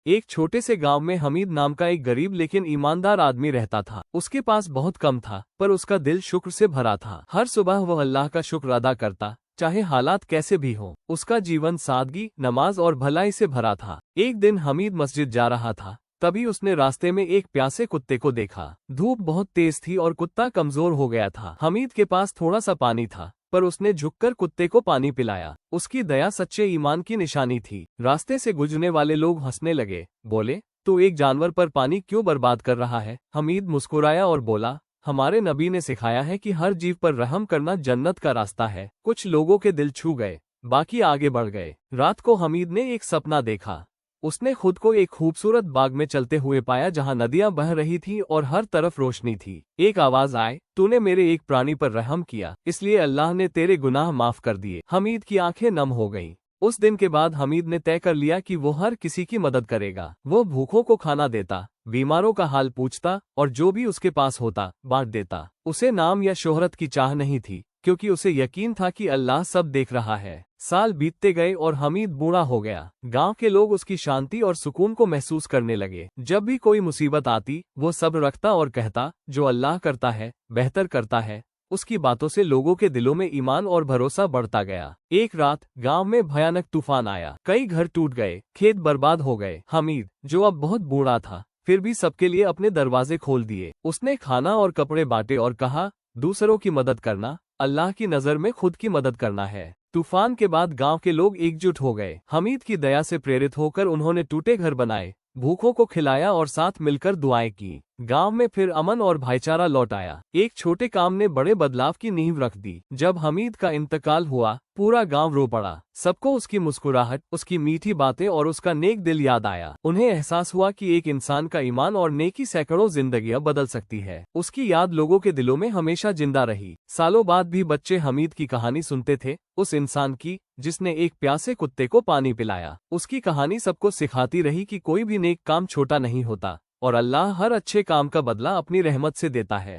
एक छोटे से गांव में हमीद नाम का एक गरीब लेकिन ईमानदार आदमी रहता था। उसके पास बहुत कम था, पर उसका दिल शुक्र से भरा था। हर सुबह वह अल्लाह का शुक्र अदा करता, चाहे हालात कैसे भी हों। उसका जीवन सादगी, नमाज और भलाई से भरा था। एक दिन हमीद मस्जिद जा रहा था, तभी उसने रास्ते में एक प्यासे कुत्ते को देखा। धूप बहुत तेज थी और कुत्ता कमजोर हो गया था। हमीद के पास थोड़ा सा पानी था, पर उसने झुककर कुत्ते को पानी पिलाया। उसकी दया सच्चे ईमान की निशानी थी। रास्ते से गुजरने वाले लोग हंसने लगे, बोले, तू एक जानवर पर पानी क्यों बर्बाद कर रहा है? हमीद मुस्कुराया और बोला, हमारे नबी ने सिखाया है कि हर जीव पर रहम करना जन्नत का रास्ता है। कुछ लोगों के दिल छू गए, बाकी आगे बढ़ गए। रात को हमीद ने एक सपना देखा। उसने खुद को एक खूबसूरत बाग में चलते हुए पाया जहां नदियां बह रही थीं और हर तरफ रोशनी थी। एक आवाज आए, तूने मेरे एक प्राणी पर रहम किया, इसलिए अल्लाह ने तेरे गुनाह माफ कर दिए। हमीद की आंखें नम हो गईं। उस दिन के बाद हमीद ने तय कर लिया कि वो हर किसी की मदद करेगा। वो भूखों को खाना देता, बीमारों का हाल पूछता और जो भी उसके पास होता बांट देता। उसे नाम या शोहरत की चाह नहीं थी, क्योंकि उसे यकीन था कि अल्लाह सब देख रहा है। साल बीतते गए और हमीद बूढ़ा हो गया। गांव के लोग उसकी शांति और सुकून को महसूस करने लगे। जब भी कोई मुसीबत आती, वो सब्र रखता और कहता, जो अल्लाह करता है बेहतर करता है। उसकी बातों से लोगों के दिलों में ईमान और भरोसा बढ़ता गया। एक रात गांव में भयानक तूफान आया। कई घर टूट गए, खेत बर्बाद हो गए। हमीद, जो अब बहुत बूढ़ा था, फिर भी सबके लिए अपने दरवाजे खोल दिए। उसने खाना और कपड़े बांटे और कहा, दूसरों की मदद करना अल्लाह की नज़र में खुद की मदद करना है। तूफान के बाद गांव के लोग एकजुट हो गए। हमीद की दया से प्रेरित होकर उन्होंने टूटे घर बनाए, भूखों को खिलाया और साथ मिलकर दुआएं की। गांव में फिर अमन और भाईचारा लौट आया। एक छोटे काम ने बड़े बदलाव की नींव रख दी। जब हमीद का इंतकाल हुआ, पूरा गांव रो पड़ा। सबको उसकी मुस्कुराहट, उसकी मीठी बातें और उसका नेक दिल याद आया। उन्हें एहसास हुआ कि एक इंसान का ईमान और नेकी सैकड़ों जिंदगियां बदल सकती है। उसकी याद लोगों के दिलों में हमेशा जिंदा रही। सालों बाद भी बच्चे हमीद की कहानी सुनते थे, उस इंसान की जिसने एक प्यासे कुत्ते को पानी पिलाया। उसकी कहानी सबको सिखाती रही कि कोई भी नेक काम छोटा नहीं होता और अल्लाह हर अच्छे काम का बदला अपनी रहमत से देता है।